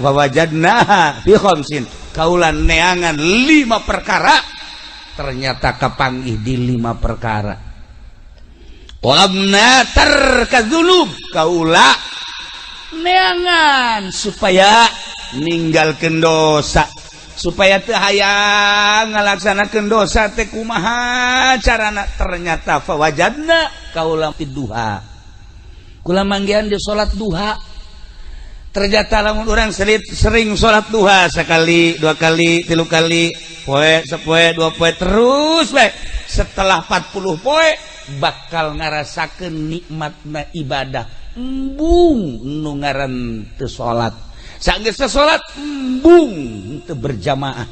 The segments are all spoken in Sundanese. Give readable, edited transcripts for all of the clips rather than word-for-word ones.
Fawajadnaha fi khamsin, kaulan neangan 5 perkara, ternyata kapanggih di 5 perkara. Walamna tarkadzunub, kaula neangan supaya ninggalkeun dosa, supaya teu hayang ngalaksanakeun dosa teh kumaha carana. Ternyata fawajadna kaula duha, kula manggihan di salat duha. Ternyata lamun urang sering salat duha sekali, 2 kali, 3 kali, poe, sepoe, 2 poe terus bae. Setelah 40 poe bakal ngarasakeun nikmatna ibadah. Embung nu ngaran teu salat. Sageus salat embung teu berjamaah.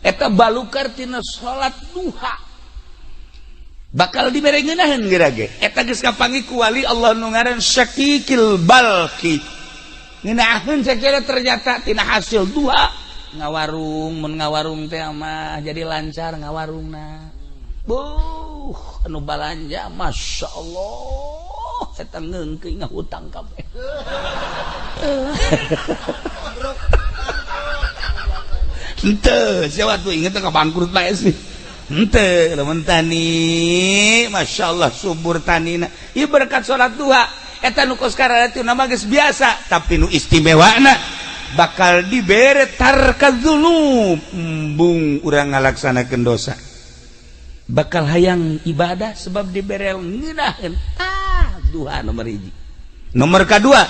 Eta balukar tina salat duha. Bakal diberengeunahkeun geura ge. Eta geus kapanggih ku wali Allah nu ngaran Syakikil Balki. Ngeunaheun sakira ternyata tina hasil duha ngawarung, mun ngawarung teh mah jadi lancar ngawarungna. Anu balanja masyaallah eta ngeungkeuy ngahutang kabeh. Henteu, siapa tuh inget ka bangkrut bae sih. Henteu, lamun tani masyaallah subur tanina. Ieu berkat salat duha. Eta nu kos karatuna mah geus biasa, tapi nu istimewana bakal dibere tarkadzunub, embung urang ngalaksanakeun dosa. Bakal hayang ibadah sebab dibere ngeunaheun duha nomor 1. Nomor kedua,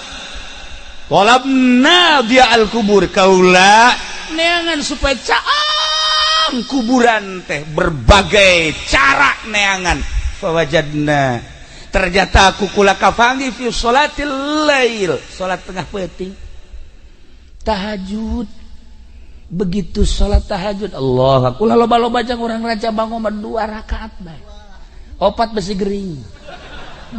talabna dia al-kubur, kaula neangan supaya caang kuburan teh berbagai cara neangan. Fawajadna, ternyata aku kula kapanggih fi sholatil lail, salat tengah peuting, tahajud. Begitu salat tahajud, Allah kula loba-loba jeung urang raca bangun 2 rakaat bae, 4 besi gering,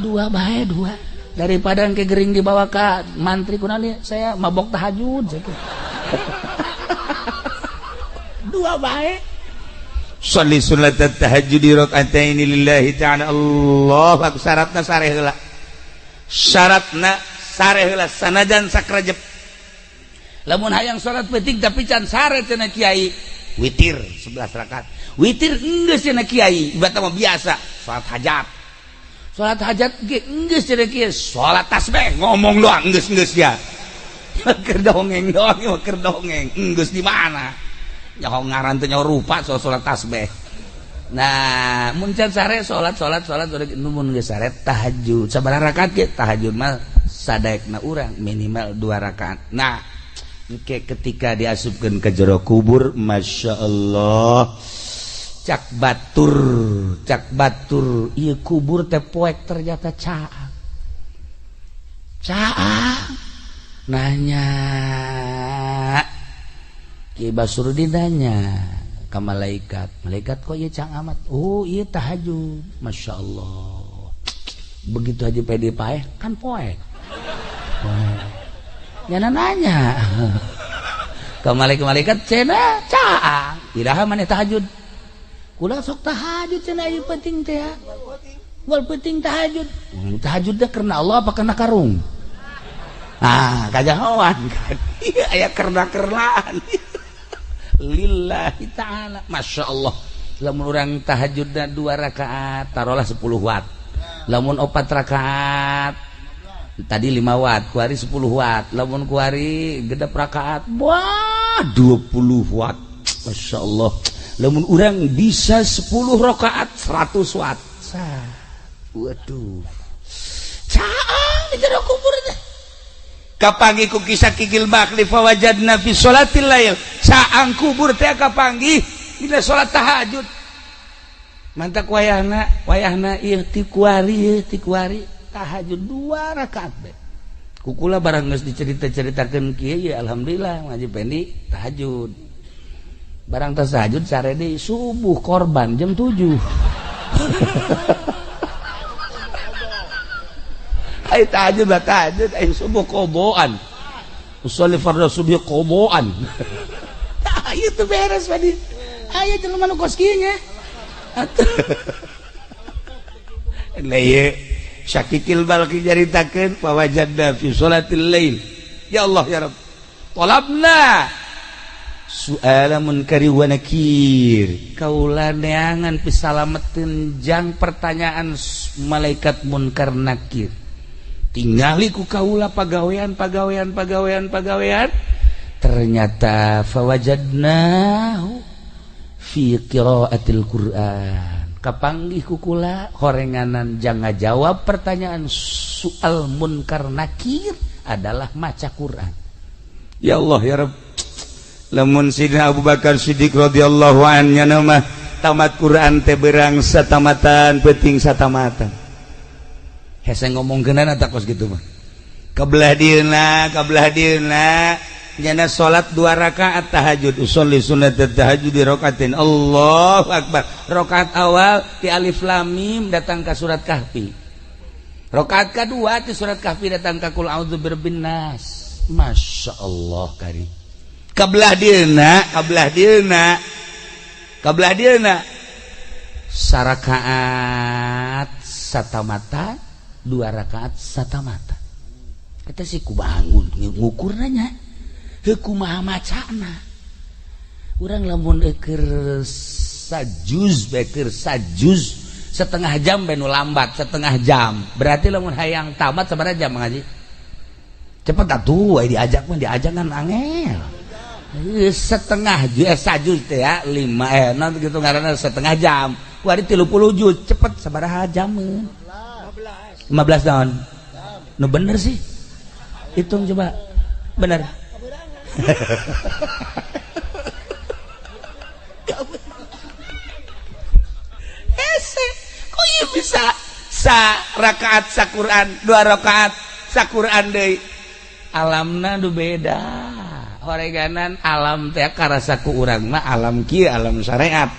2 bae 2, daripada engke gering dibawa ka mantri kunaon saya mabok tahajud. 2 bae. Sholli sunnat tahajjudi raka'ataini lillahi ta'ala. Allah aku syaratna sareh heula. Syaratna sareh heula sanajan sakrajep. Lamun hayang salat penting tapi can sare cenah kiai, witir 11 rakaat. Witir enggeus cenah kiai, ibadah mah biasa, salat hajat. Salat hajat ge enggeus cenah kiai, salat tasbih ngomong doang enggeus ya. Keur dongeng doang, keur dongeng. Enggeus di mana? Nyaho ngaran teh nyaho rupa soal salat tasbih. Nah, mun can sare salat mun geus sare tahajud. Sabaraha rakaat ge tahajud mah sadaekna urang minimal 2 rakaat. Nah, ketika diasupkeun ke jero kubur, masyaallah cak batur ieu kubur teh poek ternyata caang. Nanya Ki Basurudin nanya ke malaikat kok ieu cang amat? Oh ieu tahajud. Masya Allah. Begitu aja pede paeh kan poek. Nyana nanya ke malaikat cenah caang iraha maneh tahajud. Kula sok tahajud cenah ieu penting teh. Wal penting tahajud. Tahajud teh karena Allah apa karena karung? Nah, kajahoan kan. Aya karena-kernaan. Lillahi ta'ala. Masya Allah. Lamun urang tahajudna 2 rakaat tarolah 10 watt. Lamun 4 rakaat tadi 5 watt, kuari 10 watt. Lamun kuari gedep rakaat, wah 20 watt. Masya Allah. Lamun urang bisa 10 rakaat 100 watt. Waduh. Caang di jero kubur teh. Kapanggih ku kisah Kikil Bakli fawajadna fi sholatil lail, saang kubur teh kapanggih dina salat tahajud. Mantak wayahna ieu ti kuari tahajud 2 rakaat bae. Kukula barang geus dicerita-ceritakeun kieu ya alhamdulillah ngaji pendi tahajud. Barang tahajud sare deui subuh korban jam 7. Ai tahajud ai subuh qoboan. Usolli fardhu subhi qoboan. Tah ieu teh beres padi. Aya jelema nu kos kieu nya. Lah ieu Syakikil Balki jaritakeun fawajadna fi sholatil lail. ya Allah ya Rabb talabna su'ala munkari wa nakir kaula neangan pisalameteun jang pertanyaan malaikat munkar nakir tingali ku kaula pagawean ternyata fawajadnahu fi qiraatil Qur'an kapanggih ku kula horenganan jang ngajawab pertanyaan soal munkar nakir adalah maca Quran. Ya Allah ya Rabb lamun Sidina Abu Bakar Siddiq radhiyallahu anhu nya mah tamat Quran teh berang satamatan penting satamatan hese ngomongkeunana tak kos kitu mah kabelah dieuna nyana salat 2 rakaat tahajud usolli sunat tahajud di rakaatin Allahu akbar rakaat awal di alif lam mim datang ke surat kahfi rakaat kedua di surat kahfi datang ke qul a'udzu birabbin nas masyaallah karim kabelah dieuna sarakaat satamata 2 rakaat satamata kata si kubangun ngukur nanya kumaha macana urang lamun keur sajuz setengah jam benu lambat setengah jam berarti lamun hayang tamat sabaraha jam ngaji cepet atuh diajak kan angel setengah sajuz teh ya 5 nanti gitu ngaranna setengah jam kuari 30 juz cepet sabaraha jam 15 tahun nu bener sih hitung coba bener kok iya bisa rakaat saquran 2 rakaat saquran deui alamna nu beda horeganan alam teh karasa ku urang mah alam kieu alam syariat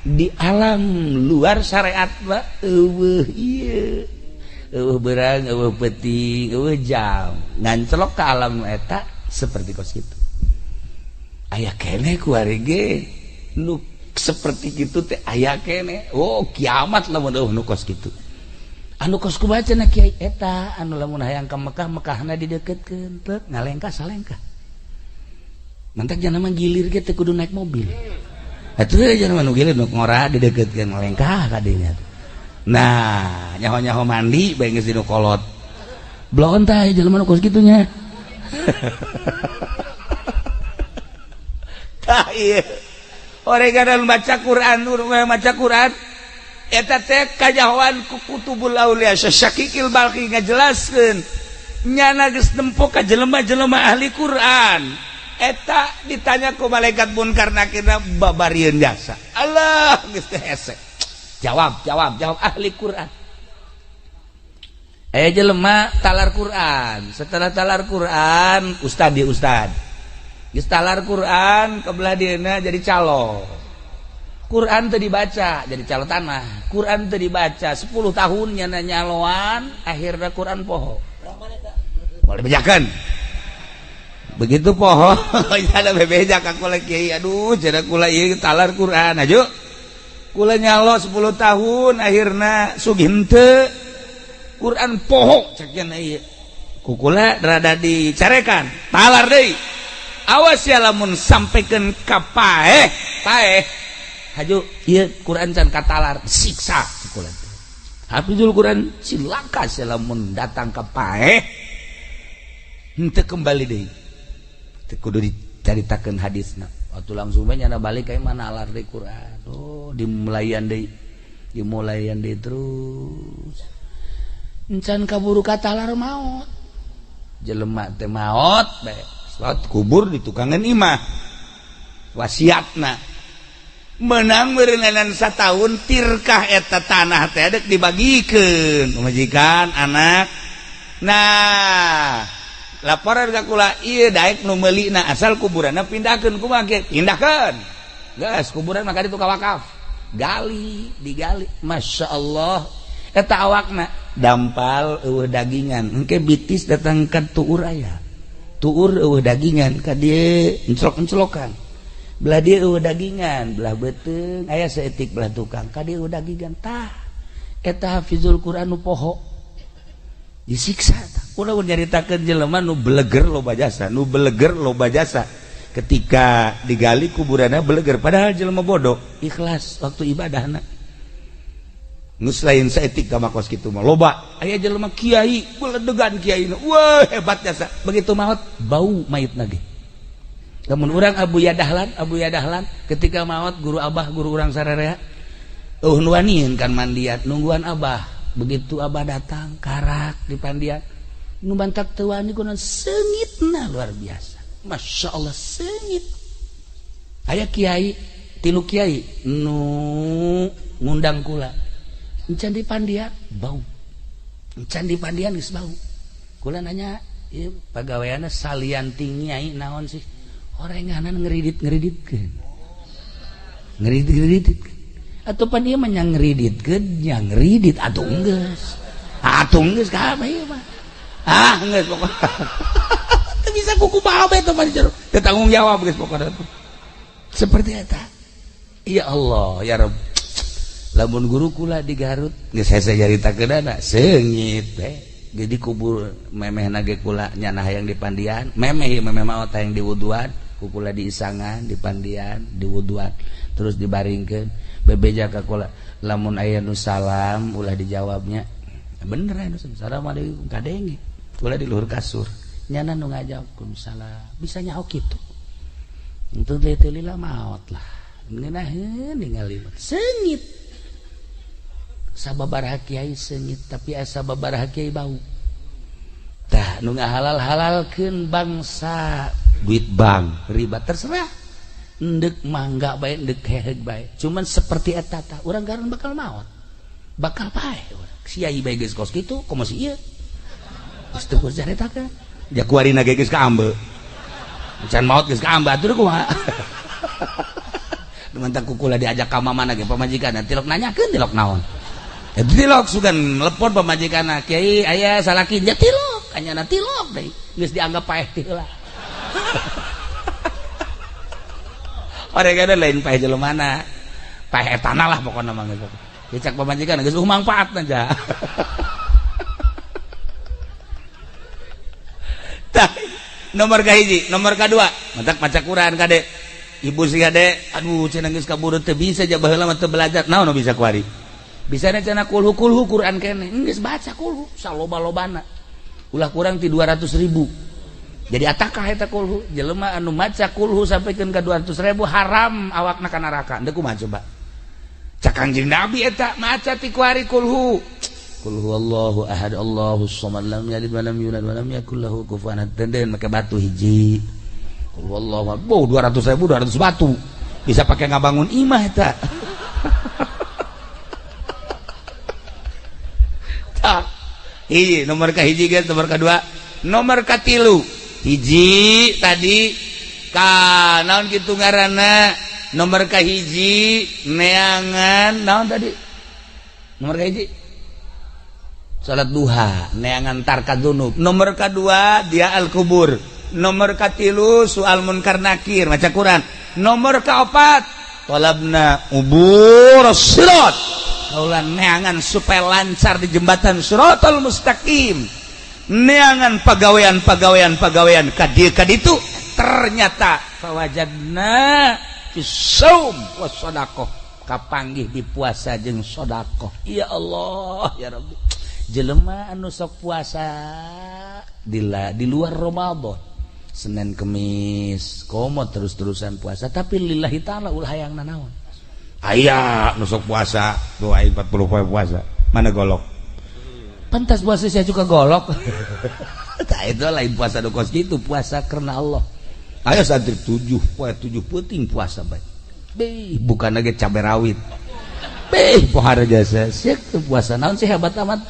di alam luar syariat mah eueuh ieu eueuh berang eueuh peuting eueuh jam ngancelok ka alam eta seperti kos gitu aya kene kuari ge nu seperti gitu teh aya kene oh kiamat lamun nu kos gitu anu kos kubacana kiai eta anu lamun hayang ka Mekah Mekahna dideketkeun teu ngalengka salengka mantak jangan mah gilir ge teh kudu naik mobil atuh jangan mah gilir nu ngora dideketkeun ngalengka ka dinya nah nyaho-nyaho mandi bae geus dinu kolot blon teh jelema nu kos kitunya tah ieu oreganan maca Quran eta teh kajahoan ku kutubul aulia Syakikil Balqi ngajelaskeun nyana geus nempo ka jelema-jelema ahli Quran eta ditanya ku malaikat munkar nakirna babarieun jasa Allah geus teh hese jawab ahli Quran jelema talar Quran setelah talar Quran ustad geus talar Quran kebelah dieuna jadi calo Quran teu dibaca jadi calo tanah Quran teu dibaca 10 tahun nyana nyaloan akhirna Quran poho boleh bejakeun begitu poho nya bebeja ka kula kiai aduh cenah kula ieu talar Quran aju kula nyalo 10 tahun akhirna sugih henteu Quran poho cekeun ieu kukula rada dicarekan talar deui awas ya lamun sampekeun ka paeh haju ieu Quran can katalar siksa kukula hafizul Quran cilaka sia lamun datang ka paeh henteu kembali deui teu kudu dicaritakeun hadisna waktu langsung we nyana balik ka mana alar deui Quran oh dimulayan deui terus encan kaburu katalar maot jelema teh maot bae salat kubur di tukangan imah wasiatna menang merenganan satahun tirkah eta tanah teh dek dibagikeun majikan anak nah laporan ka kula ieu daek nu meulina asal kuburanna pindahkeun kumaha ge pindahkeun geus kuburan maka ditu ka wakaf digali masyaallah eta awakna dampal eueuh dagingan engke bitis datang ka tuur aya tuur eueuh dagingan ka dieu encelok-encelokan belah dieu eueuh dagingan belah beuteung aya saeutik belah tukang ka dieu eueuh dagingan tah eta hafizul Quran nu poho disiksa tah udah nyaritakeun jelema nu beleger loba jasa, nu beleger loba jasa. Ketika digali kuburanna beleger, padahal jelema bodoh, ikhlas waktu ibadahna. Nus lain saeutik ka makos kitu mah loba. Aya jelema kiai, beledegan kiaina. Wah, hebat jasa. Begitu maot bau mayitna ge. Lamun urang Abu Yadahlan ketika maot guru Abah, guru urang sararea. Nuanieun kan mandiat nungguan Abah. Begitu Abah datang karak di pandian nu bantak teu wani kunaon seungitna luar biasa. Masya Allah seungit. Aya kiai, tilu kiai nu ngundang kula. Encan di pandian bau. Encan di pandian geus bau. Kula nanya, ieu pagaweana salian nyai naon sih? Orenganan ngeridit-ngeriditkeun. Ngeridit-ngeriditkeun. Atau pan ieu mah nya ngriditkeun, nya ngridit atuh geus. Atuh geus ka apa ieu mah? Geus pokona. Teu bisa kuku bae teh mah jero. Teu tanggung jawab geus pokona. Seperti eta. Ya Allah, ya Rabb. Lamun guru kula di Garut, geus hese nyaritakeunana seungit we. Jadi kubur memehna ge kula nyana hayang di pandian, memeh maot hayang di wuduan, ku kula di isangan, di pandian, di wuduan, terus dibaringkeun. Bebeja ka kula lamun aya nu salam ulah dijawabnya bener anu assalamualaikum kadenge kula di luhur kasur nyana nu ngajawab salam bisa nyaho kitu untuk lila maot lah ngeunaheun ningali seungit sababaraha kiai seungit tapi asa babaraha kiai bau tah nu ngahalal-halalkeun bangsa duit bank riba terserah ndek mangga bae ndek heheg bae cuman seperti eta tah urang garan bakal maot bakal pae siai bae geus kos kitu komo si ieu geus teu geus caritakeun jakuarina ge geus kaambe can maot geus kaambe atuh kumaha mantak kukula diajak ka mamana ge pamajikanna tilok nanyakeun tilok naon tilok sugan telepon pamajikanna kiai aya salaki nya tilok anyana tilok deui geus dianggap paeh ti heula Orangnya lain paeh jelemana, paeh etana lah pokoknya mah gitu. Dicak pemajikan, geus manfaat aja. Tah, nomor kahiji, nomor kedua, mantak maca Quran kade. Ibu si kade, aduh cenah geus kaburu teu bisa ja baheula mah teu belajar. Naon bisa kuari? Bisana cenah kulhu Quran keneh, geus baca kulhu saloba-lobana. Ulah kurang ti 200.000. Jadi atakah eta kulhu jelema anu maca kulhu sampikeun ka 200.000 haram awakna ka neraka. Endeu kumaha coba? Cak Kangjeng Nabi eta maca ti kuari kulhu. Qul huwallahu ahad Allahus samad lam yalid wa lam yulad wa lam yakul lahu kufuwan ahad. Deun make batu hiji. Qul huwallahu ahad. 200.000 200 batu. Bisa pakai ngabangun imah eta. Tah. Hiji nomor kahiji geus nomor kedua, nomor katilu. Hiji tadi ka naon kitu ngaranna nomor kahiji neangan naon tadi nomor kahiji salat duha neangan tarka dzunub nomor kedua dia al kubur nomor katilu soal munkar nakir maca Quran nomor kaopat talabna ubur sirat kaulan neangan supaya lancar di jembatan siratal mustaqim neangan pagawean kaditu ternyata fawajadna fisaum wasodaqoh kapanggih di puasa jeung sodaqoh ya Allah ya Rabbi jelema anu sok puasa di luar Ramadan Senin Kemis komo terus-terusan puasa tapi lillahi ta'ala ulah hayang nanaon aya nu sok puasa doa 40 poe puasa mana golok pantas puasa saya juga golok. Nah, itu lain puasa do kos gitu, puasa karena Allah. Ayo santri 7 penting puasa bae. Bukan lagi cabai rawit. Pohara jasa. Siek puasa naon sih hebat amat.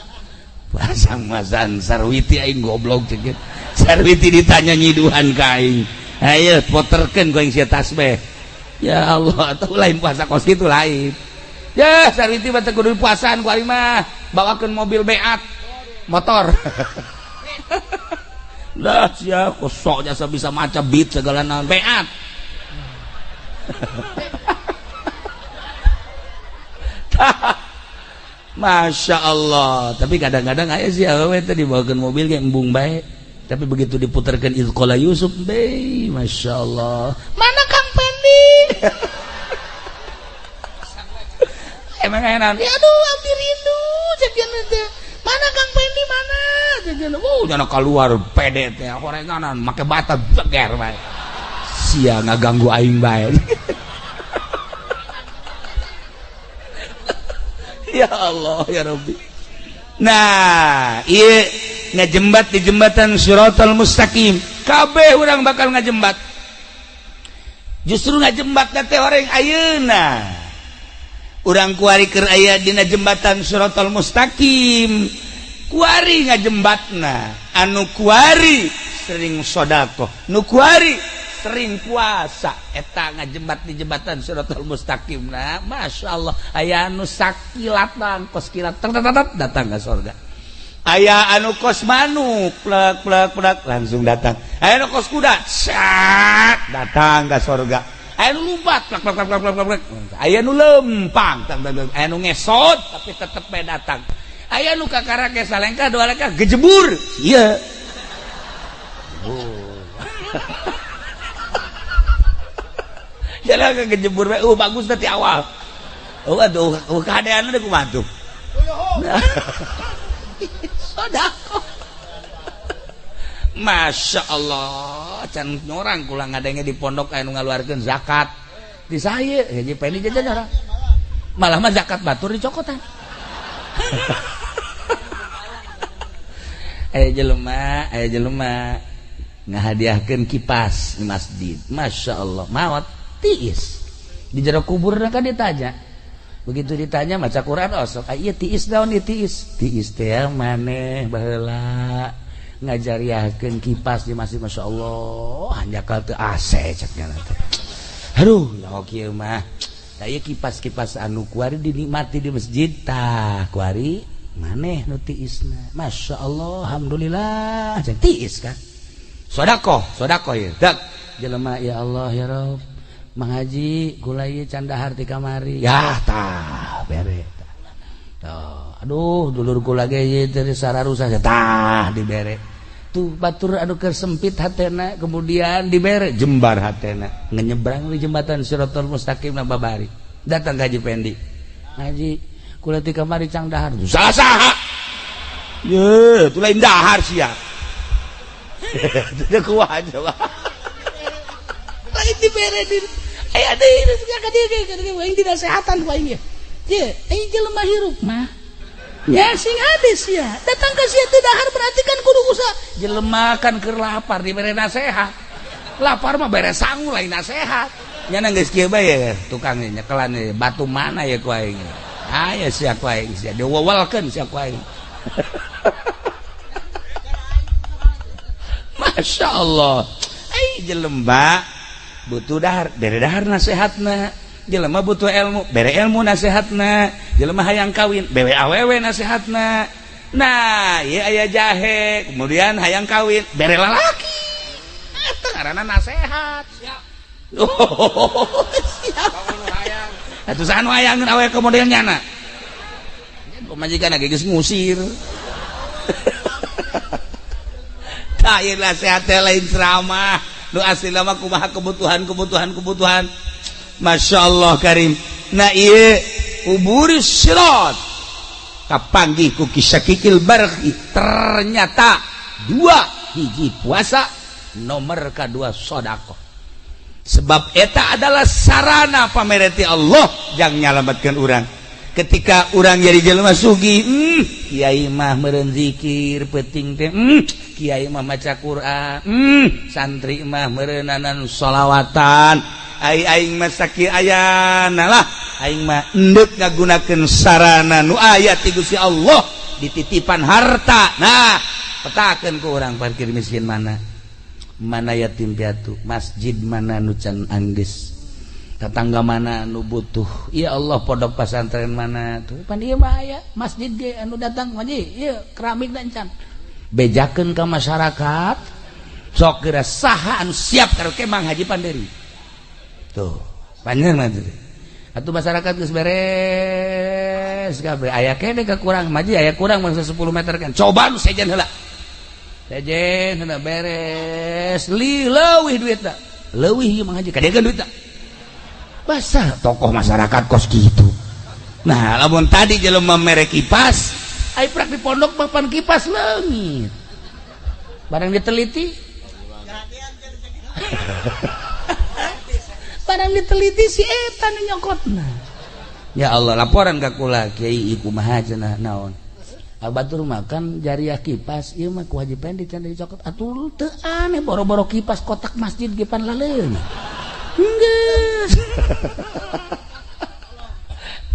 Puasa masan sarwiti aing goblok ceuk. Sarwiti ditanya nyiduhan ka aing. Ayo poterkeun ku aing sia tasbih. Ya Allah, atuh lain puasa kos gitu lain. Ya, sarwiti mah teu kudu puasaan ku ari mah. Bawakeun mobil beat motor. Lah sia kosok jasa bisa maca beat segala naon beat. Masya Allah. Tapi kadang-kadang aya sih awewe teh dibawakeun mobil ge embung bae. Tapi begitu diputarkeun Izqala Yusuf, be, Masya Allah. Mana Kang Pendi? Emang enak. Ya aduh, abdi rindu cekeun teh. Mana Kang Pendi mana? Cekeun. Jangan keluar pede teh horenganan make bata jeger bae. Sia ngaganggu aing bae. Ya Allah ya Rabbi. Nah, ieu ngajembat di jembatan Shiratal Mustaqim. Kabeh urang bakal ngajembat. Justru ngajembat teh orang ayeuna. Urang kuari keur aya dina jembatan Shiratal Mustaqim. Kuari ngajembatna. Anu kuari sering sedekah. Nu kuari sering puasa eta ngajembat di jembatan Shiratal Mustaqim. Nah, Masya Allah aya anu sakilat kos kilat datang ke surga. Aya anu kos manuk plek plek plek langsung datang. Aya anu kos kuda sak datang ke surga. Aya anu lumpat plek plek plek plek plek. Aya anu lempang, aya anu ngesot tapi tetep bae datang. Aya anu kakarake salengka dua leka gejebur. Iya. Oh. Jalan ke kejebur, bagus dari awal. Aduh, keadaan udah kumaha tuh. Sedekah. Masya Allah, can nyorang kulang ngadenge di pondok anu ngaluarkeun zakat. Di saya, hiji penny jajan orang. Malah mah zakat batur dicokotan. Aya jelema ngahadiahkeun kipas di masjid. Masya Allah, maot tiis di jero kuburna kan ditanya. Begitu ditanya maca Quran osok ieu tiis daun ieu tiis teh maneh baheula ngajariahkeun kipas di masjid. Masya Allah hanjakal teu AC cekna teh. Aduh nyaho kieu mah da ieu kipas-kipas anu kuari dinikmati di masjid tah kuari maneh nu tiisna. Masya Allah alhamdulillah cek tiis kan sedekah ieu dak jelema ya Allah ya Rabb Mang Haji kula ieu can dahar ti kamari. Ya tah bere tah. Aduh dulur kula ge ieu teh sararusa tah dibere. Tuh batur anu keur sempit hatena kemudian dibere jembar hatena ngenyebrang di jembatan Shiratal Mustaqim na babari. Datang Haji Pendi. Haji kula ti kamari can dahar. Saha? Ye, tu lain dahar sia. Teu kuat coba. Lain dibere di aya deui ka dieu aing dinasehatan ku aing ye aing jelema hirup mah nya sing hadis ya datang ka sia teu dahar berarti kan kudu usaha jelema kan keur lapar dibere nasehat lapar mah bere sangu lain nasehat nya geus kieu bae ya tukang nyekelan batu mana ya ku aing aya sia ku aing sia diwawalkeun sia ku aing. Masya Allah ai jelema butuh dahar bere dahar nasehatna jelema butuh ilmu bere ilmu nasehatna jelema hayang kawin bewe awewe nasehatna. Nah ieu aya jahe kemudian hayang kawin bere lalaki eta ngaranna nasehat siap. Siap atuh saha nu hayangkeun awewe ke model nyana pamajikan geus ngusir. Tah ieu nasehat teh lain ceramah nu asli lama kumaha kebutuhan. Masya Allah karim. Nah ieu uburi sirat kapanggih ku kisah kikil barki ternyata dua hiji puasa nomor kedua sedekah. Sebab eta adalah sarana pamereti Allah yang nyalamatkeun urang. Ketika urang jadi jelema sugih, kiai mah meureun zikir penting teh, kiai mah maca Quran, santri mah meureunanan sholawatan, aing mah sakieu ayana lah, aing mah endeup ngagunakeun sarana nu aya ti Gusti Allah dititipan harta. Nah, petakeun ku urang parkir miskin mana yatim piatu, masjid mana nu can anggeus, tetangga mana anu butuh. Ya Allah pondok pesantren mana tuh pan ieu mah aya masjid ge anu datang Haji ieu keramik dan can bejakeun ka masyarakat sok geura saha anu siap karo ke Mang Haji Panderi tuh panjang mah tuh atuh masyarakat geus beres beres kabeh aya kene kurang maji aya kurang mangsa 10 meter kan coba nu sejen heula beres leuwih duitna leuwih ieu mah haji kadegan duitna basa tokoh masyarakat kos gitu nah lamun tadi jelema mere kipas ai prak di pondok papan kipas leungit barang diteliti barang diteliti si eta nu nyokotna ya Allah laporan ka kula kiai kumaha cenah naon batur makan jariah kipas ieu mah ku Haji Pendi can dicokot atuh teu aneh boro-boro kipas kotak masjid ge pan laleung geus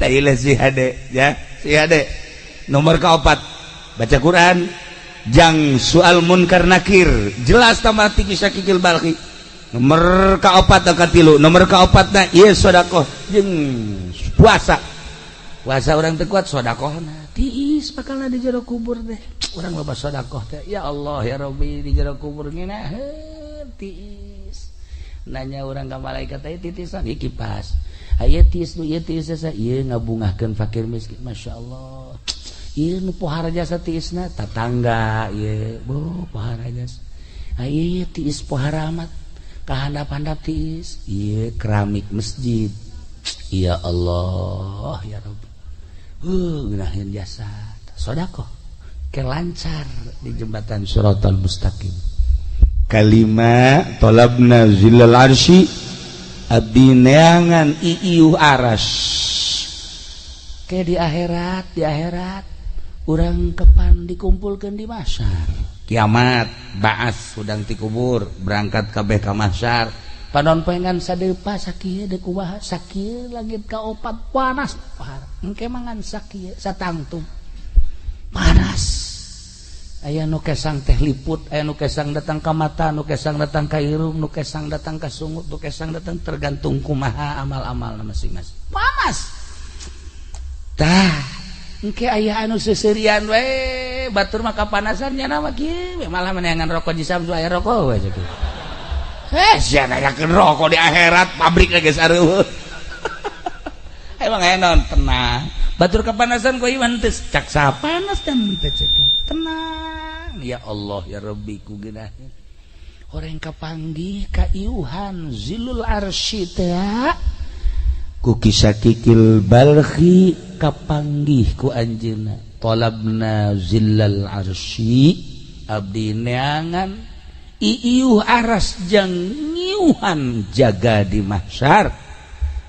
tailah si hade ya si hade nomor kaopat baca Quran jang soal munkar nakir jelas tamati kisah kikil balki nomor kaopat ka tilu nomor kaopatna ieu sedekah jeung puasa orang teu kuat sedekahna tiis bakalna di jero kubur teh urang loba sedekah teh ya Allah ya Rabbi di jero kubur ngeunaheun tiis nanya urang ka malaikat teh titisan ieu kipas aya tiis nu ieu tiis sa ieu ngabungahkeun fakir miskin masyaallah ieu nu pohara jasa tiisna tatangga ieu pohara jasa ieu tiis pohara amat kahandap-handap tiis ieu keramik masjid ya Allah ya Rabbi gunahin jasa sedekah kelancar di jembatan Shiratal Mustaqim kalima talabna zillal arsy abdi neangan iiuh aras ke di akhirat urang kepan dikumpulkeun di mahsyar kiamat ba'ats udang ti kubur berangkat kabeh ka mahsyar panon-pengan sadepa sakieu deuk kumaha sakieu langit kaopat panas pahar engke mangan sakieu satangtung panas aya nu kesang teh liput aya nu kesang datang ka mata nu kesang datang ka irung nu kesang datang ka sungut nu kesang datang tergantung kumaha amal-amalna masing-masing panas tah engke aya anu seuseurean we batur mah kapanasan nya mah kieu malah meneangan rokok di Samsu aya rokok we sakieu sia nayakeun rokok di akhirat pabrik geus areueuh emang aya naon tenang batur kapanasan ku ieu teu cak sapanas kan teh cek tenang ya Allah ya Rabbi ku geunaheun horeng kapanggih ka iuhan zilul arsy teh ku kisah kikil balhi kapanggih ku anjeunna talabna zillal arsy abdi neangan iiuh aras jang ngiuhan jaga di mahsyar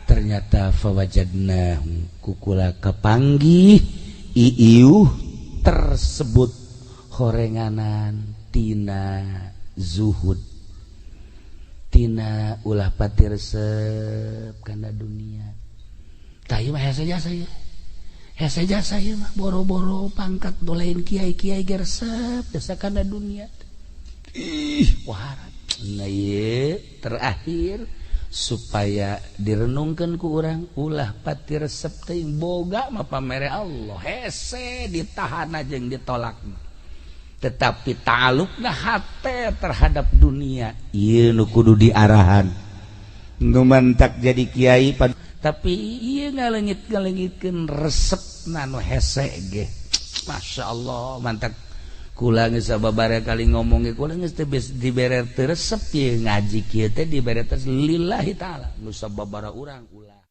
ternyata fawajadna kukula kapanggih iiuh tersebut horenganan tina zuhud tina ulah pati resep kana dunia tah ieu mah hese jasa ieu mah boro-boro pangkat dolein kiai-kiai ge resep dasa kana dunia waharat nah ieu terakhir supaya direnungkeun ku urang ulah pati resep teuing boga mah pamere Allah hese ditahan jeung ditolak tetapi ta'alluqna hate terhadap dunia ieu nu kudu diarahan nu mantak jadi kiai tapi ieu ngaleungit-ngaleungitkeun resepna nu hese ge masyaallah mantak kula geus sababaraha kali ngomong ge kula geus teu dibere teu resep ye ngaji kieu teh dibere teh lillahi taala nu sababaraha urang ulah